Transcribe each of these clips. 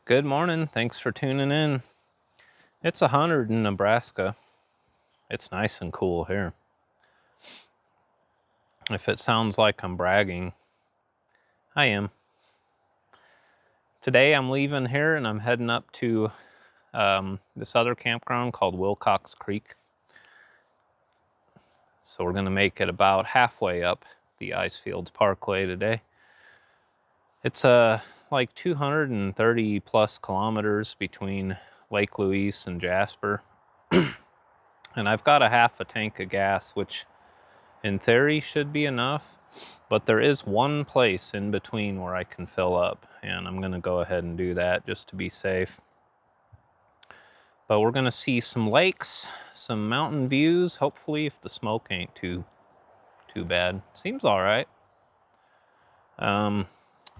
Good morning. Thanks for tuning in. It's 100 in Nebraska. It's nice and cool here. If it sounds like I'm bragging, I am. Today I'm leaving here and I'm heading up to this other campground called Wilcox Creek. So we're going to make it about halfway up the Icefields Parkway today. It's like 230 plus kilometers between Lake Louise and Jasper. And I've got a half a tank of gas, which in theory should be enough, but there is one place in between where I can fill up, and I'm going to go ahead and do that just to be safe. But we're going to see some lakes, some mountain views, hopefully, if the smoke ain't too bad. Seems all right.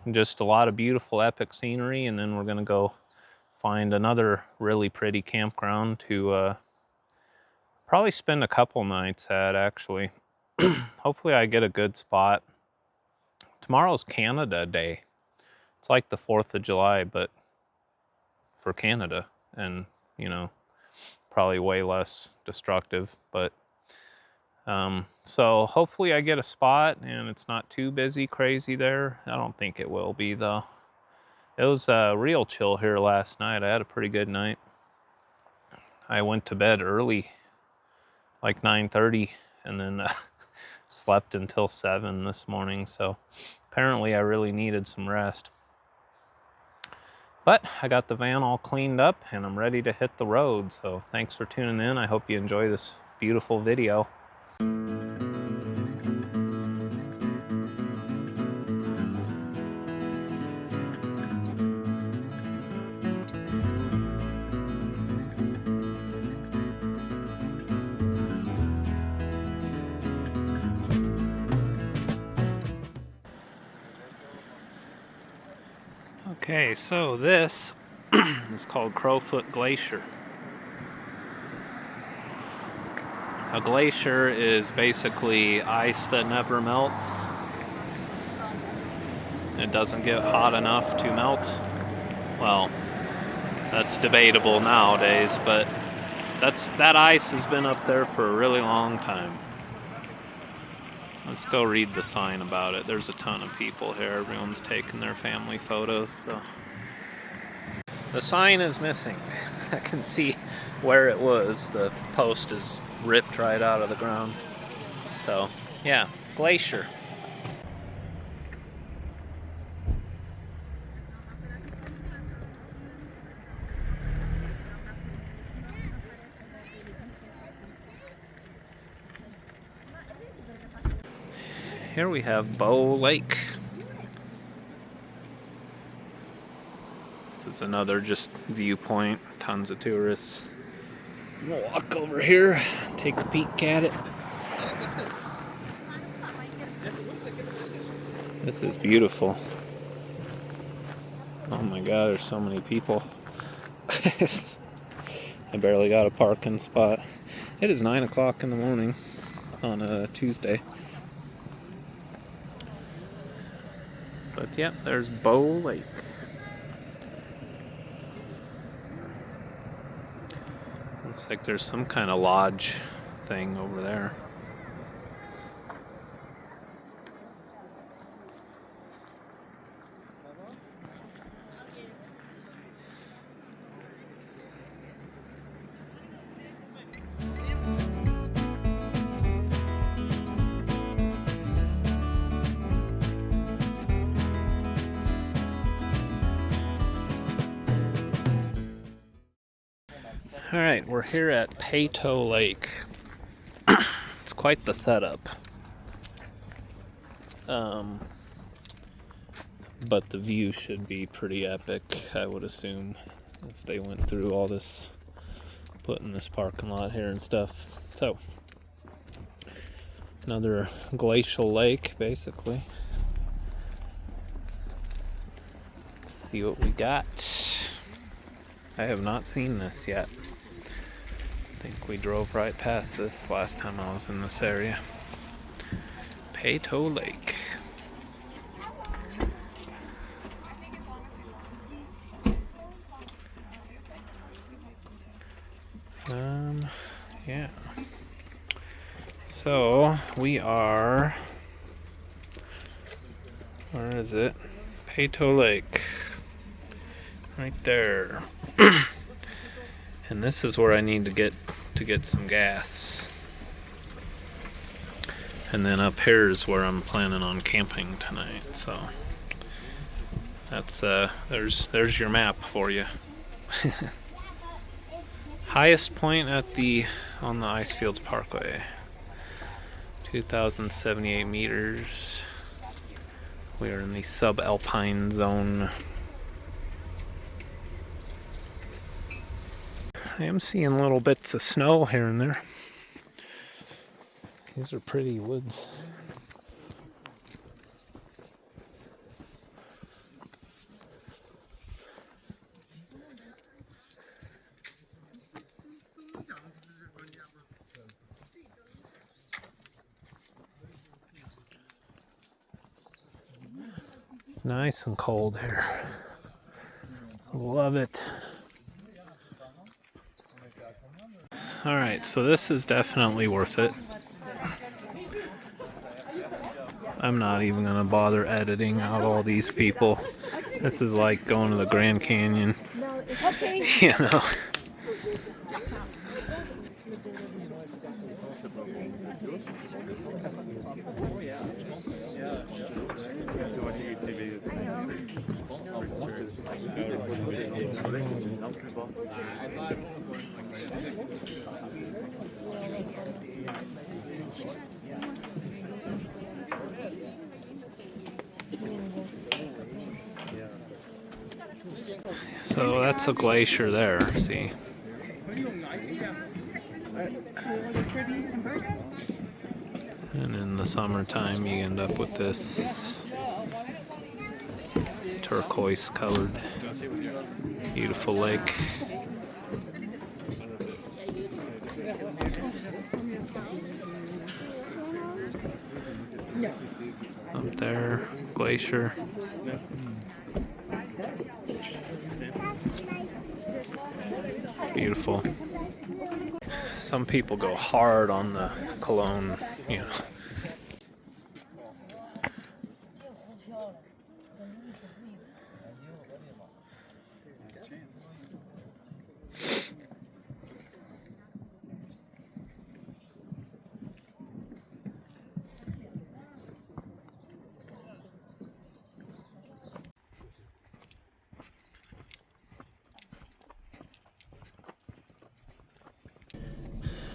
Just a lot of beautiful epic scenery, and then we're going to go find another really pretty campground to probably spend a couple nights at, actually. Hopefully I get a good spot. Tomorrow's Canada Day. It's like the 4th of July, but for Canada, and you know, probably way less destructive. But so hopefully I get a spot and it's not too busy crazy there. I don't think it will be though. It was real chill here last night. I had a pretty good night. I went to bed early, like 9:30, and then slept until 7 this morning. So apparently I really needed some rest. But I got the van all cleaned up and I'm ready to hit the road. So thanks for tuning in. I hope you enjoy this beautiful video. Okay, so this is called Crowfoot Glacier. A glacier is basically ice that never melts. It doesn't get hot enough to melt. Well, that's debatable nowadays, but that ice has been up there for a really long time. Let's go read the sign about it. There's a ton of people here. Everyone's taking their family photos, so. The sign is missing. I can see where it was. The post is ripped right out of the ground. So, yeah, glacier. Here we have Bow Lake. This is another just viewpoint, tons of tourists. I'm gonna walk over here, take a peek at it. This is beautiful. Oh my god, there's so many people. I barely got a parking spot. It is 9 o'clock in the morning on a Tuesday. But yeah, there's Bow Lake. Looks like there's some kind of lodge thing over there. Alright, we're here at Pkwy Lake. It's quite the setup. But the view should be pretty epic, I would assume, if they went through all this, putting this parking lot here and stuff. So, another glacial lake, basically. Let's see what we got. I have not seen this yet. I think we drove right past this last time I was in this area. Pkwy Lake. Yeah. So we are, where is it? Pkwy Lake. Right there. And this is where I need to get some gas. And then up here is where I'm planning on camping tonight. So that's there's your map for you. Highest point on the Icefields Parkway. 2,078 meters. We are in the subalpine zone. I am seeing little bits of snow here and there. These are pretty woods. Nice and cold here. Love it. Alright, so this is definitely worth it. I'm not even gonna bother editing out all these people. This is like going to the Grand Canyon. You know. So that's a glacier there, see? And in the summertime you end up with this turquoise colored beautiful lake. Up there, glacier. Beautiful. Some people go hard on the cologne, you know.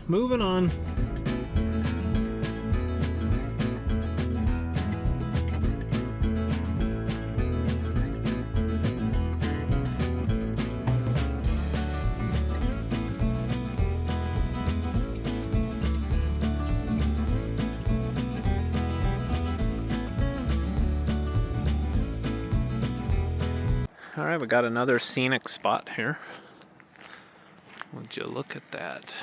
Moving on. All right, we got another scenic spot here. Would you look at that?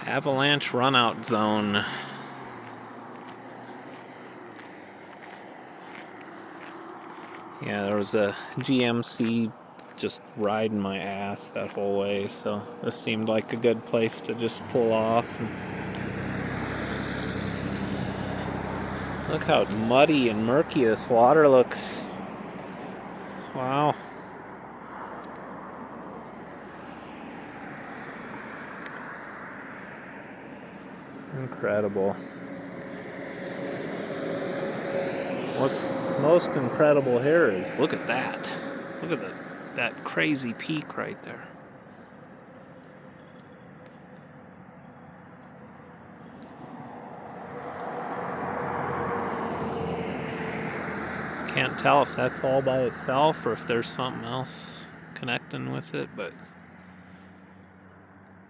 Avalanche runout zone. Yeah, there was a GMC just riding my ass that whole way, so this seemed like a good place to just pull off. Look how muddy and murky this water looks. Wow. Incredible. What's most incredible here is look at that. Look at that crazy peak right there. Can't tell if that's all by itself or if there's something else connecting with it, but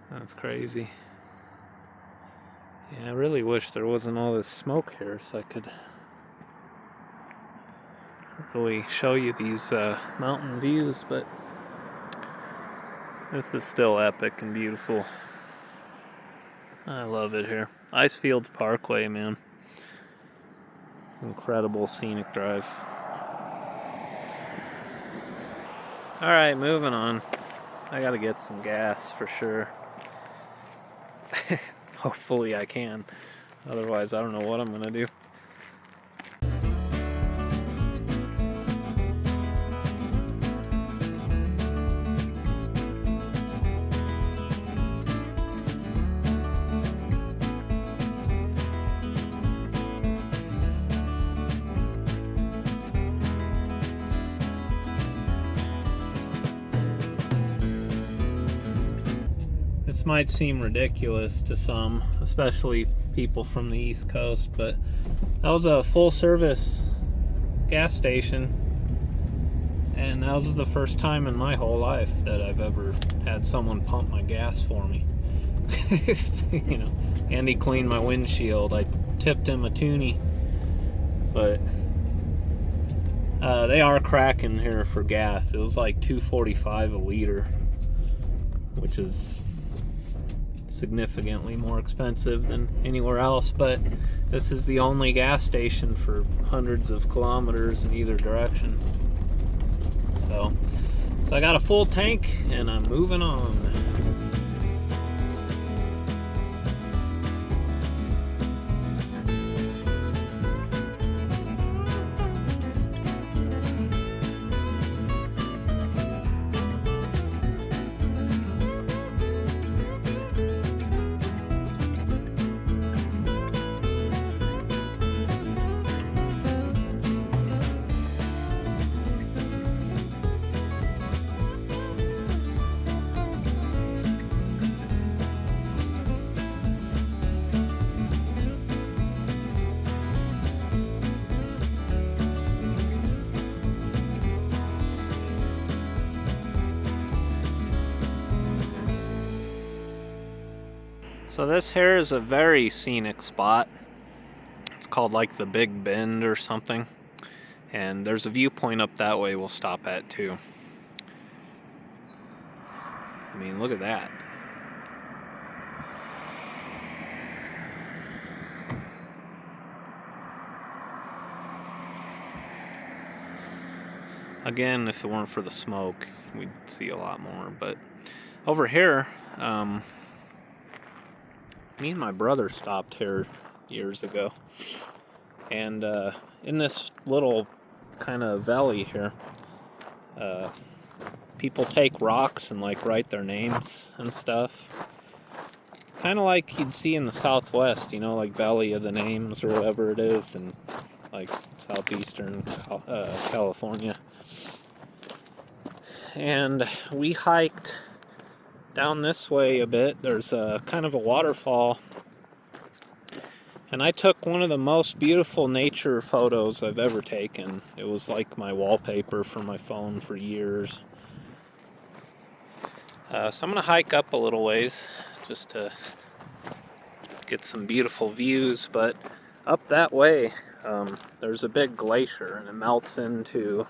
that's crazy. Yeah, I really wish there wasn't all this smoke here so I could really show you these mountain views, but this is still epic and beautiful. I love it here. Icefields Parkway, man. It's an incredible scenic drive. Alright, moving on. I gotta get some gas for sure. Hopefully I can. Otherwise, I don't know what I'm gonna do. This might seem ridiculous to some, especially people from the East Coast, but that was a full-service gas station, and that was the first time in my whole life that I've ever had someone pump my gas for me. You know, and he cleaned my windshield. I tipped him a toonie, but they are cracking here for gas. It was like $2.45 a liter, which is significantly more expensive than anywhere else, but this is the only gas station for hundreds of kilometers in either direction. So I got a full tank and I'm moving on. So this here is a very scenic spot. It's called like the Big Bend or something. And there's a viewpoint up that way we'll stop at too. I mean, look at that. Again, if it weren't for the smoke, we'd see a lot more. But over here, me and my brother stopped here years ago, and in this little kind of valley here, people take rocks and like write their names and stuff, kind of like you'd see in the Southwest, you know, like Valley of the Names or whatever it is, and like southeastern California. And we hiked down this way a bit. There's a kind of a waterfall, and I took one of the most beautiful nature photos I've ever taken. It was like my wallpaper for my phone for years. So I'm gonna hike up a little ways just to get some beautiful views, but up that way there's a big glacier, and it melts into,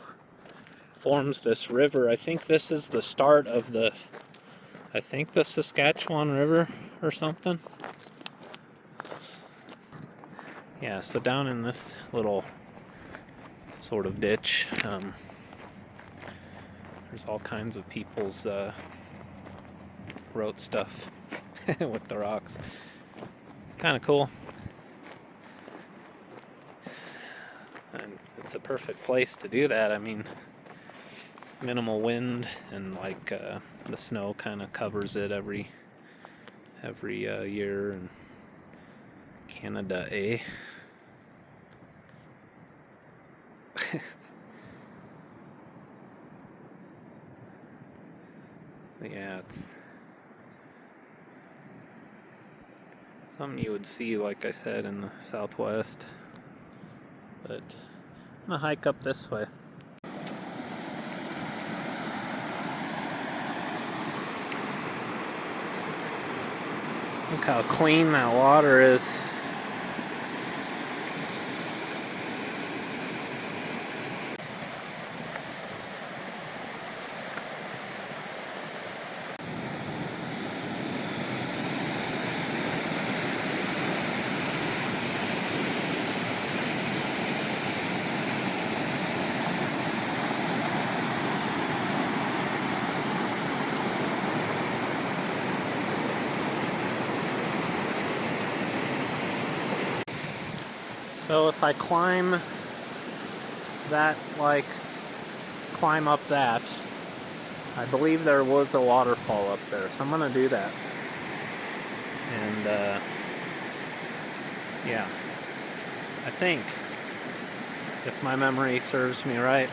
forms this river. I think this is the start of the Saskatchewan River or something. Yeah, so down in this little sort of ditch, there's all kinds of people's wrote stuff with the rocks. It's kind of cool. And it's a perfect place to do that. I mean, minimal wind, and like the snow kind of covers it every year. And Canada, eh? Yeah, it's something you would see, like I said, in the Southwest. But I'm gonna hike up this way. Look how clean that water is. So if I climb that, like, climb up that, I believe there was a waterfall up there, so I'm gonna do that. And yeah, I think, if my memory serves me right,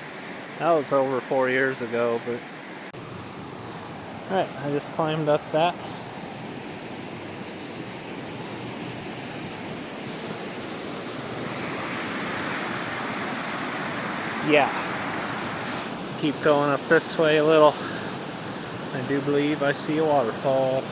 that was over 4 years ago, but alright, I just climbed up that. Yeah, keep going up this way a little. I do believe I see a waterfall.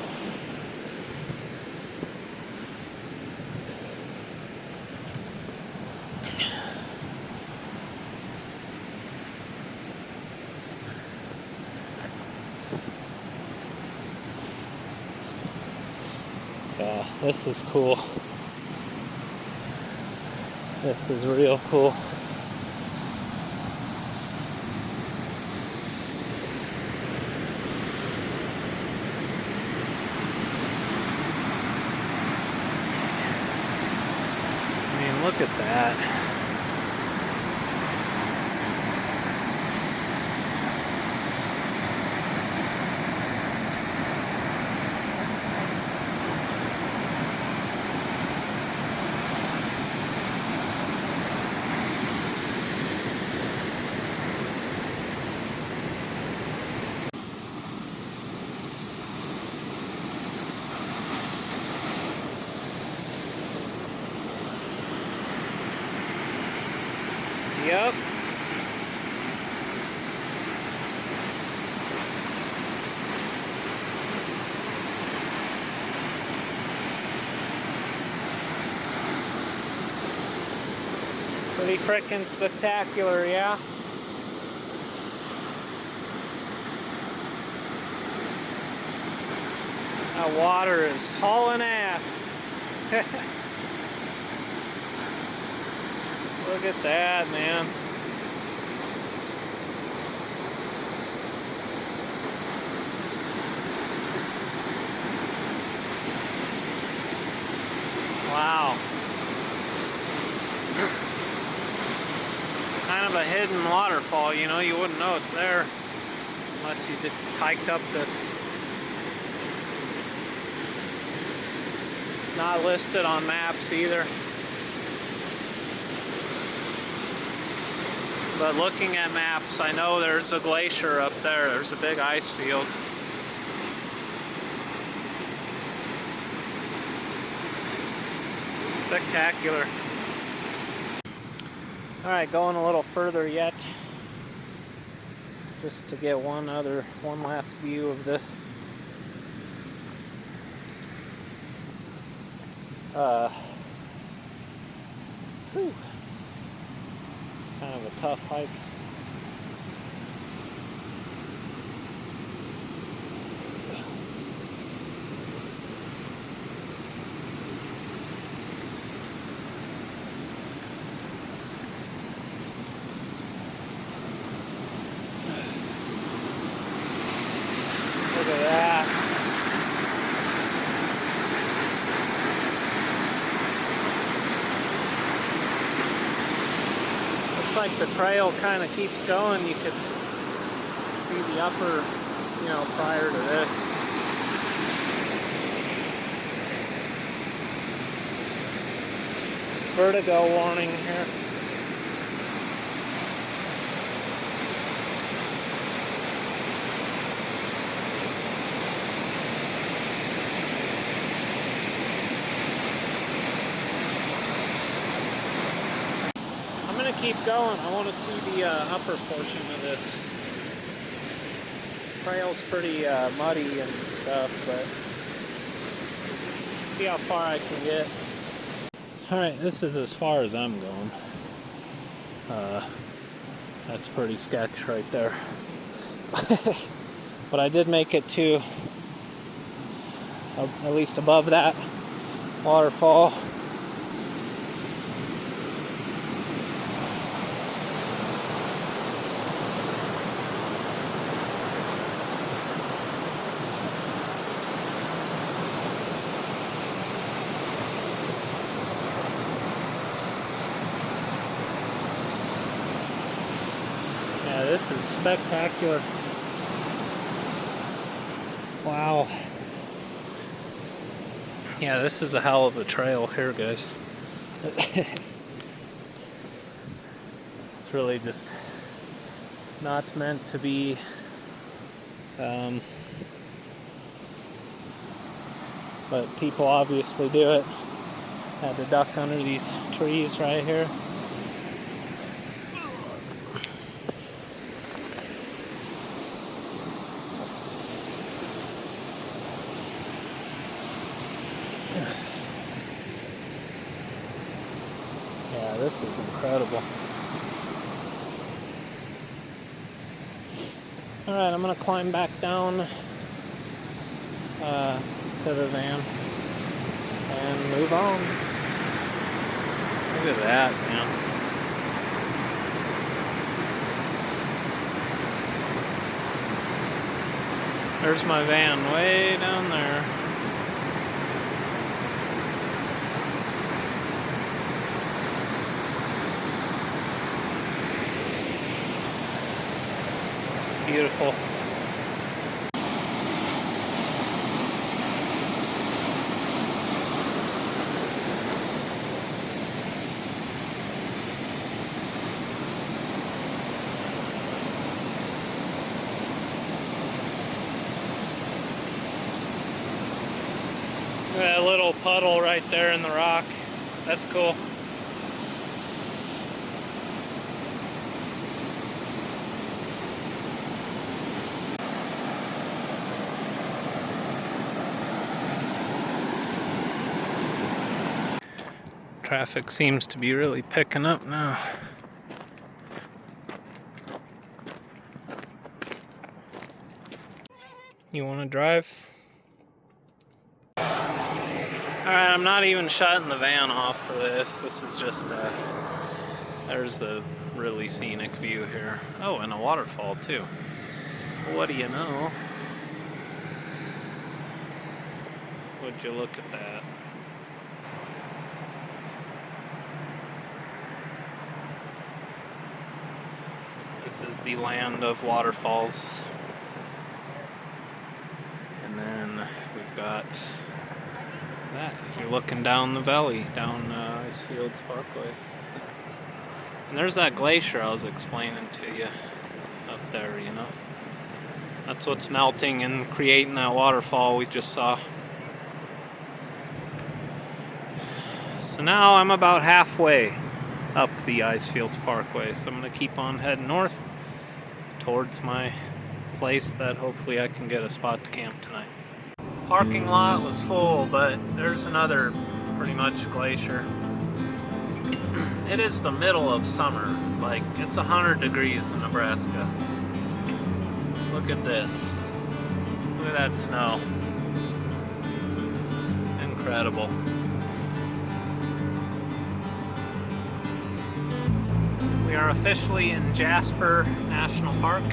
Yeah, this is cool. This is real cool. I mean, look at that. Yep. Pretty frickin' spectacular, yeah? That water is hauling ass. Look at that, man. Wow. Kind of a hidden waterfall, you know, you wouldn't know it's there unless you just hiked up this. It's not listed on maps either. But looking at maps, I know there's a glacier up there. There's a big ice field. Spectacular. Alright, going a little further yet. Just to get one last view of this. Whew. Kind of a tough hike. Look at that. Looks like the trail kind of keeps going. You could see the upper, you know, prior to this. Vertigo warning here. Keep going. I want to see the upper portion of this. Trail's pretty muddy and stuff, but see how far I can get. Alright, this is as far as I'm going. That's pretty sketch right there. But I did make it to at least above that waterfall. this is spectacular. Wow. Yeah, this is a hell of a trail here, guys. It's really just not meant to be but people obviously do it. Had to duck under these trees right here. Yeah, this is incredible. Alright, I'm gonna climb back down to the van and move on. Look at that, man. There's my van way down there. Beautiful. That little puddle right there in the rock. That's cool. Traffic seems to be really picking up now. You want to drive? Alright, I'm not even shutting the van off for this. This is just, there's a really scenic view here. Oh, and a waterfall too. What do you know? Would you look at that? This is the land of waterfalls. And then we've got that. If you're looking down the valley, down Icefields Parkway. And there's that glacier I was explaining to you up there, you know. That's what's melting and creating that waterfall we just saw. So now I'm about halfway up the Icefields Parkway, so I'm going to keep on heading north towards my place that hopefully I can get a spot to camp tonight. Parking lot was full, but there's another pretty much glacier. It is the middle of summer, like it's 100 degrees in Nebraska. Look at this. Look at that snow. Incredible. We are officially in Jasper National Park.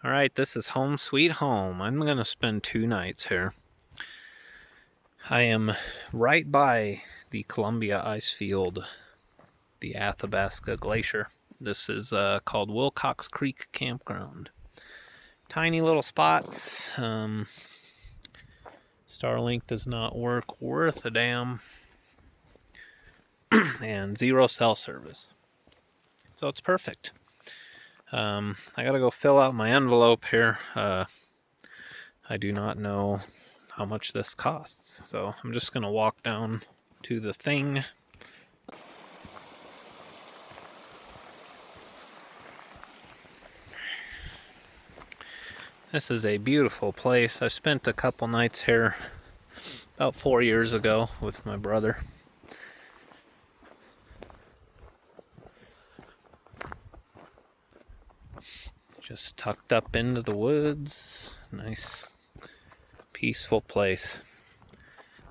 Alright, this is home sweet home. I'm going to spend 2 nights here. I am right by the Columbia Icefield, the Athabasca Glacier. This is called Wilcox Creek Campground. Tiny little spots. Starlink does not work worth a damn. And 0 cell service. So it's perfect. I gotta go fill out my envelope here. I do not know how much this costs, so I'm just gonna walk down to the thing. This is a beautiful place. I spent a couple nights here about 4 years ago with my brother. Just tucked up into the woods. Nice, peaceful place.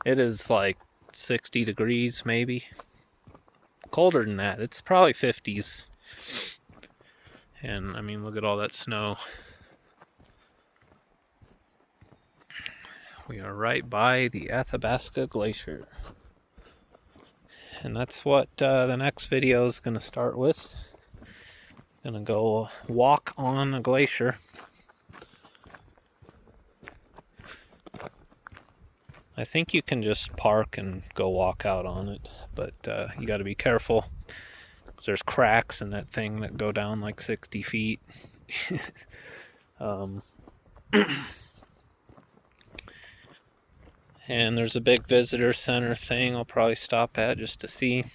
It is like 60 degrees maybe. Colder than that. It's probably 50s. And I mean, look at all that snow. We are right by the Athabasca Glacier. And that's what the next video is going to start with. Gonna go walk on the glacier. I think you can just park and go walk out on it, but you got to be careful because there's cracks in that thing that go down like 60 feet. And there's a big visitor center thing I'll probably stop at just to see.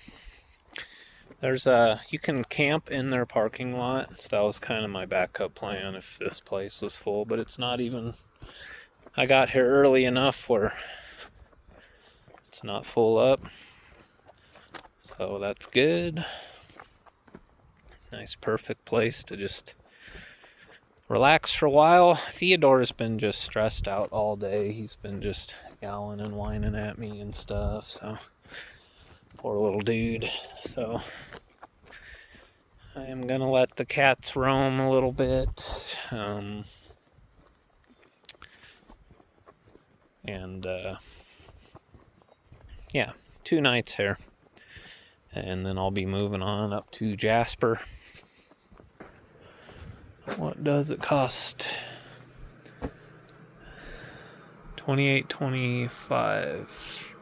You can camp in their parking lot, so that was kind of my backup plan if this place was full, but it's not even. I got here early enough where it's not full up, so that's good. Nice, perfect place to just relax for a while. Theodore's been just stressed out all day. He's been just yowling and whining at me and stuff, so poor little dude. So I am gonna let the cats roam a little bit, yeah, 2 nights here, and then I'll be moving on up to Jasper. What does it cost? $28.25.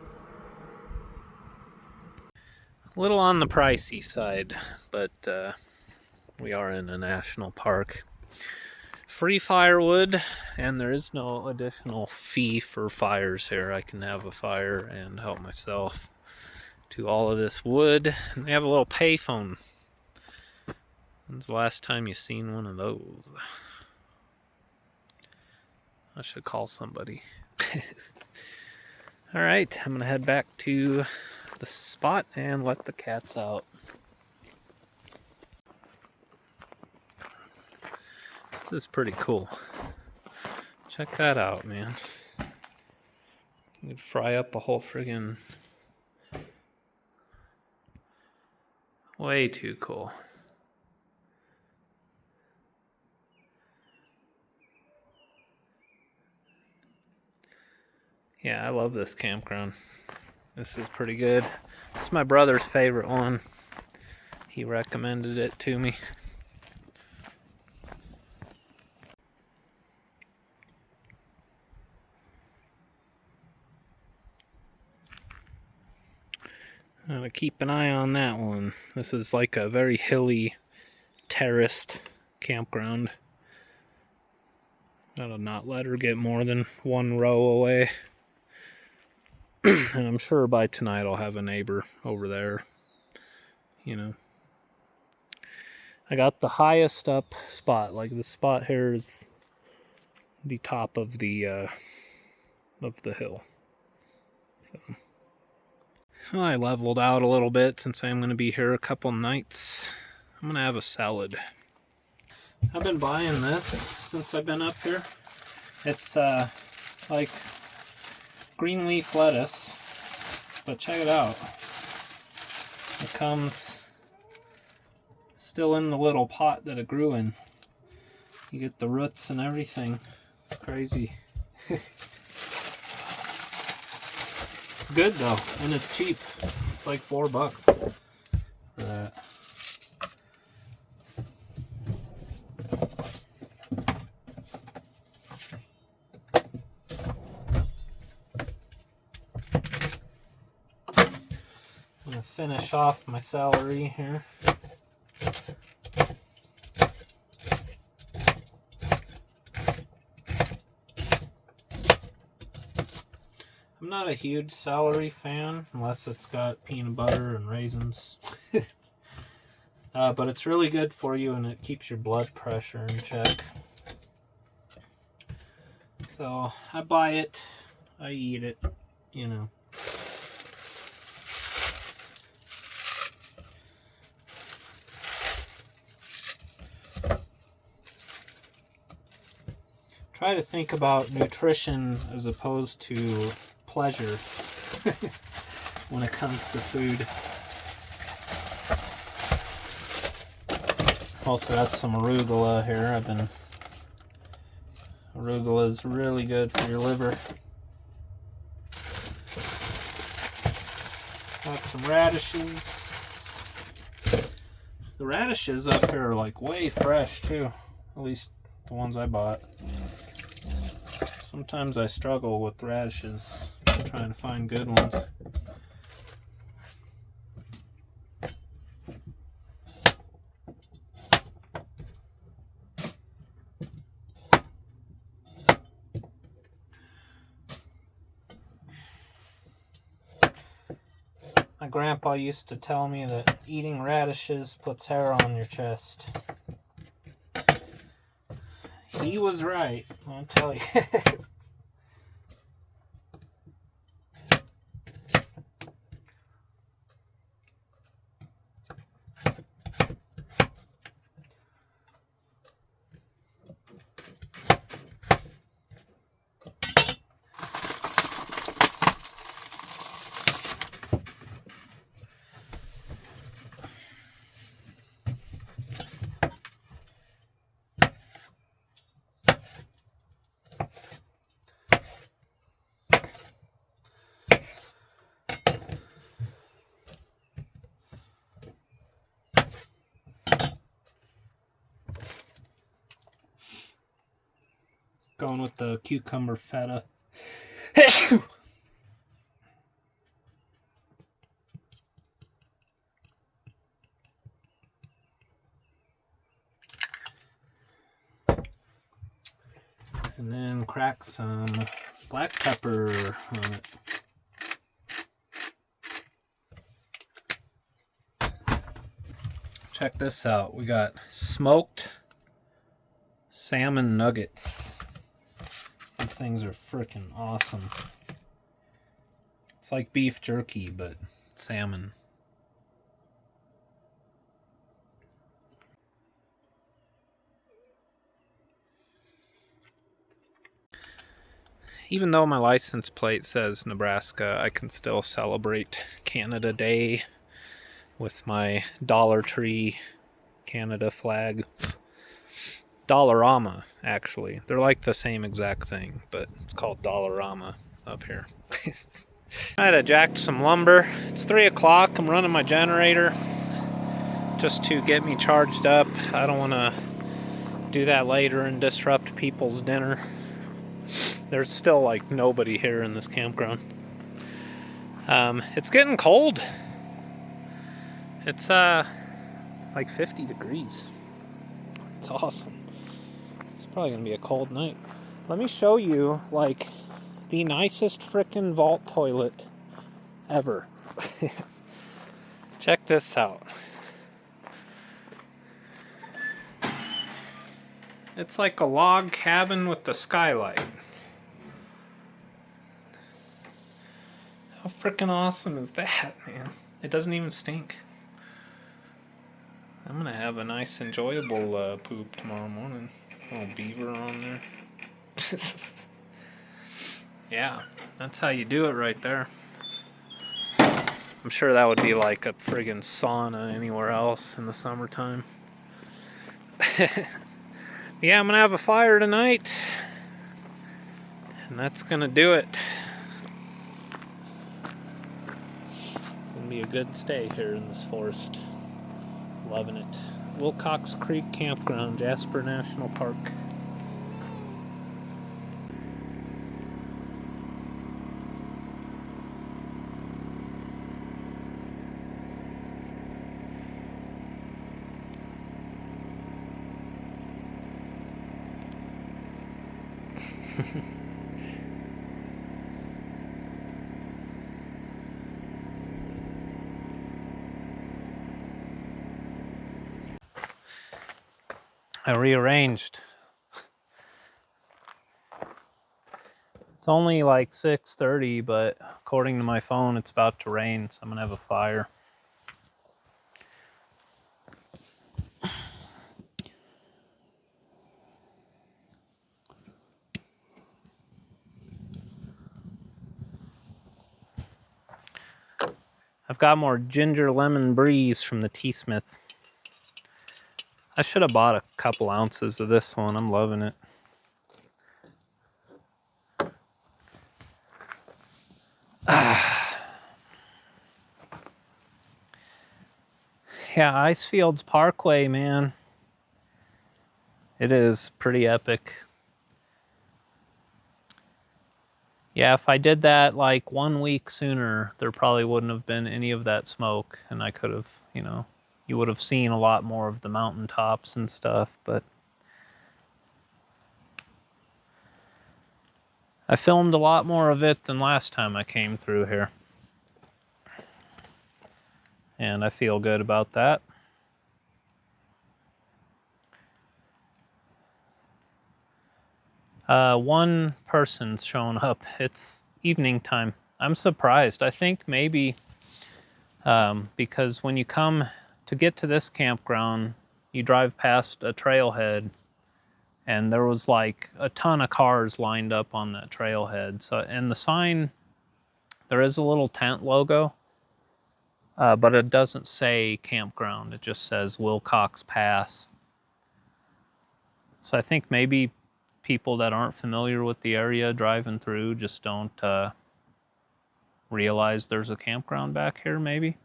A little on the pricey side, but we are in a national park. Free firewood, and there is no additional fee for fires here. I can have a fire and help myself to all of this wood. And they have a little payphone. When's the last time you seen one of those? I should call somebody. All right, I'm gonna head back to the spot and let the cats out. This is pretty cool. Check that out, man. You could fry up a whole friggin' way too cool. Yeah, I love this campground. This is pretty good. It's my brother's favorite one. He recommended it to me. I'm gonna keep an eye on that one. This is like a very hilly, terraced campground. Gotta not let her get more than 1 row away. And I'm sure by tonight I'll have a neighbor over there. You know, I got the highest up spot. Like, the spot here is the top of the hill. So I leveled out a little bit since I'm going to be here a couple nights. I'm going to have a salad. I've been buying this since I've been up here. It's like green leaf lettuce, but check it out. It comes still in the little pot that it grew in. You get the roots and everything. It's crazy. It's good though, and it's cheap. It's like $4 for that. I'm gonna finish off my celery here. I'm not a huge celery fan unless it's got peanut butter and raisins. But it's really good for you and it keeps your blood pressure in check. So I buy it, I eat it, you know. try to think about nutrition as opposed to pleasure when it comes to food. Also got some arugula here. Arugula is really good for your liver. Got some radishes. The radishes up here are like way fresh too. At least the ones I bought. Sometimes I struggle with radishes. I'm trying to find good ones. My grandpa used to tell me that eating radishes puts hair on your chest. He was right, I'll tell you. Going with the cucumber feta. And then crack some black pepper on it. Check this out. We got smoked salmon nuggets. These things are freaking awesome. It's like beef jerky, but salmon. Even though my license plate says Nebraska, I can still celebrate Canada Day with my Dollar Tree Canada flag. Dollarama, actually. They're like the same exact thing, but it's called Dollarama up here. I had to jack some lumber. It's 3 o'clock. I'm running my generator just to get me charged up. I don't want to do that later and disrupt people's dinner. There's still like nobody here in this campground. It's getting cold. It's like 50 degrees. It's awesome. It's probably gonna be a cold night. Let me show you like the nicest frickin' vault toilet ever. Check this out. It's like a log cabin with the skylight. How frickin' awesome is that, man? It doesn't even stink. I'm gonna have a nice, enjoyable poop tomorrow morning. A little beaver on there. Yeah, that's how you do it right there. I'm sure that would be like a friggin' sauna anywhere else in the summertime. Yeah, I'm gonna have a fire tonight. And that's gonna do it. It's gonna be a good stay here in this forest. Loving it. Wilcox Creek Campground, Jasper National Park. I rearranged. It's only like 6:30, but according to my phone, it's about to rain, so I'm gonna have a fire. I've got more ginger lemon breeze from the Tea-Smith. I should have bought a couple ounces of this one. I'm loving it. Yeah, Icefields Parkway, man. It is pretty epic. Yeah, if I did that like 1 week sooner, there probably wouldn't have been any of that smoke, and I could have, you know, you would have seen a lot more of the mountaintops and stuff, but I filmed a lot more of it than last time I came through here. And I feel good about that. One person's shown up. It's evening time. I'm surprised. I think maybe because when you come to get to this campground, you drive past a trailhead, and there was like a ton of cars lined up on that trailhead. So, and the sign, there is a little tent logo, but it doesn't say campground. It just says Wilcox Pass. So I think maybe people that aren't familiar with the area driving through just don't realize there's a campground back here, maybe.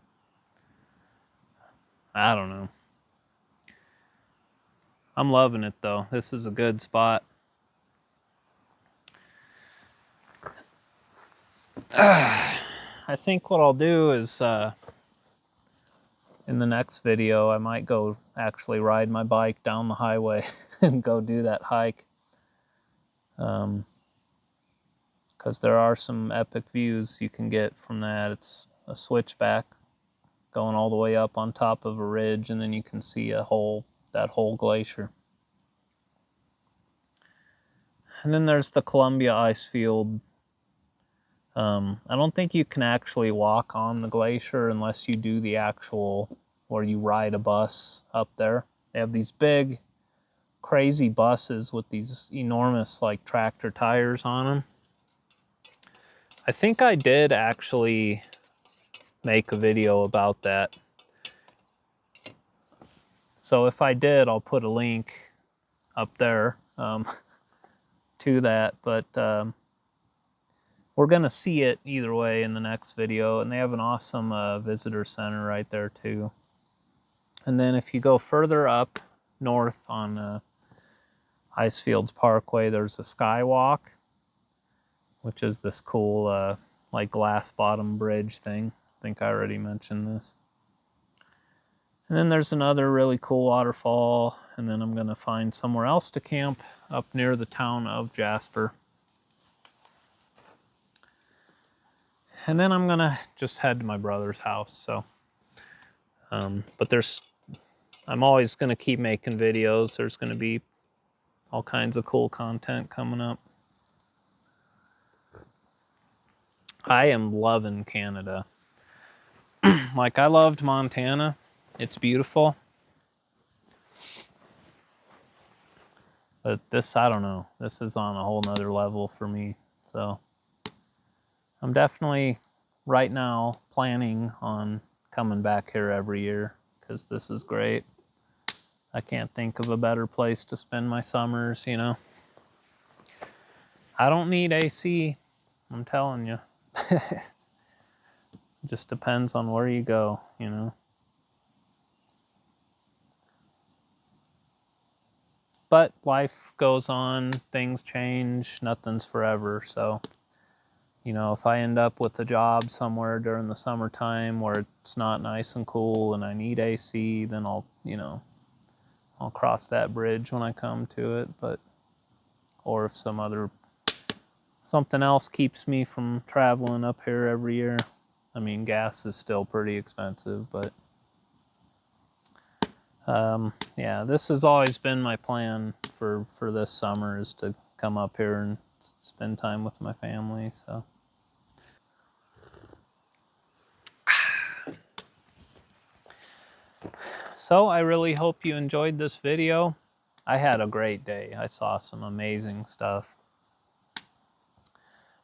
I don't know. I'm loving it though. This is a good spot. I think what I'll do is in the next video, I might go actually ride my bike down the highway and go do that hike. Because there are some epic views you can get from that. It's a switchback going all the way up on top of a ridge, and then you can see that whole glacier. And then there's the Columbia Icefield. I don't think you can actually walk on the glacier unless you do the actual, where you ride a bus up there. They have these big, crazy buses with these enormous, like, tractor tires on them. I think I did actually make a video about that. So if I did, I'll put a link up there to that. But we're going to see it either way in the next video. And they have an awesome visitor center right there too. And then if you go further up north on Icefields Parkway, there's a skywalk, which is this cool like glass bottom bridge thing. I think I already mentioned this. And then there's another really cool waterfall, and then I'm gonna find somewhere else to camp up near the town of Jasper. And then I'm gonna just head to my brother's house, so. But I'm always gonna keep making videos. There's gonna be all kinds of cool content coming up. I am loving Canada. Like, I loved Montana. It's beautiful. But this, I don't know. This is on a whole nother level for me. So I'm definitely right now planning on coming back here every year because this is great. I can't think of a better place to spend my summers, you know. I don't need AC, I'm telling you. It just depends on where you go, you know. But life goes on, things change, nothing's forever. So, you know, if I end up with a job somewhere during the summertime where it's not nice and cool and I need AC, then I'll cross that bridge when I come to it. But, or if something else keeps me from traveling up here every year. I mean, gas is still pretty expensive, but yeah, this has always been my plan for this summer, is to come up here and spend time with my family. So I really hope you enjoyed this video. I had a great day. I saw some amazing stuff.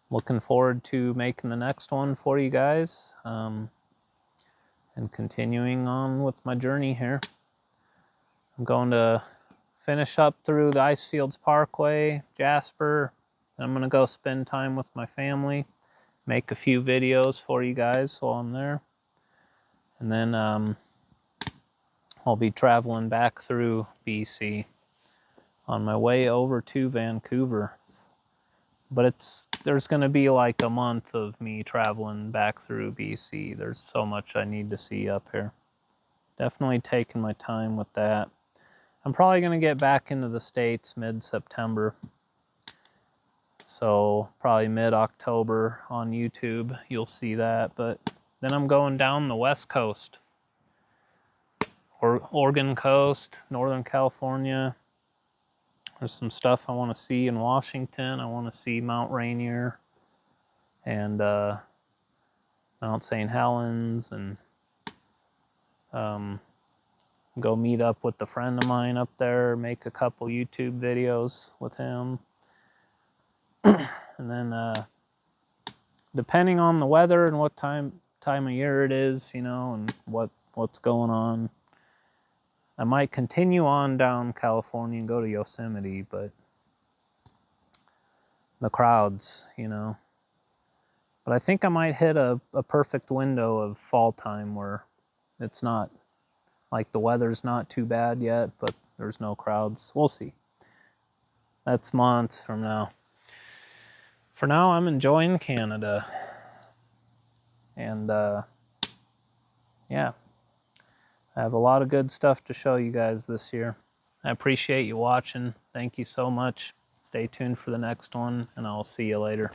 Looking forward to making the next one for you guys. and continuing on with my journey here. I'm going to finish up through the Icefields Parkway, Jasper, and I'm going to go spend time with my family, make a few videos for you guys while I'm there. And then I'll be traveling back through BC on my way over to Vancouver. But there's going to be like a month of me traveling back through BC. There's so much I need to see up here. Definitely taking my time with that. I'm probably going to get back into the States mid-September. So probably mid-October on YouTube, you'll see that. But then I'm going down the West Coast. Oregon coast, Northern California. There's some stuff I want to see in Washington. I want to see Mount Rainier and Mount St. Helens, and go meet up with a friend of mine up there, make a couple YouTube videos with him. And then depending on the weather and what time of year it is, you know, and what's going on, I might continue on down California and go to Yosemite, but the crowds, you know. But I think I might hit a perfect window of fall time where it's not, like the weather's not too bad yet, but there's no crowds. We'll see. That's months from now. For now, I'm enjoying Canada. And yeah. I have a lot of good stuff to show you guys this year. I appreciate you watching. Thank you so much. Stay tuned for the next one, and I'll see you later.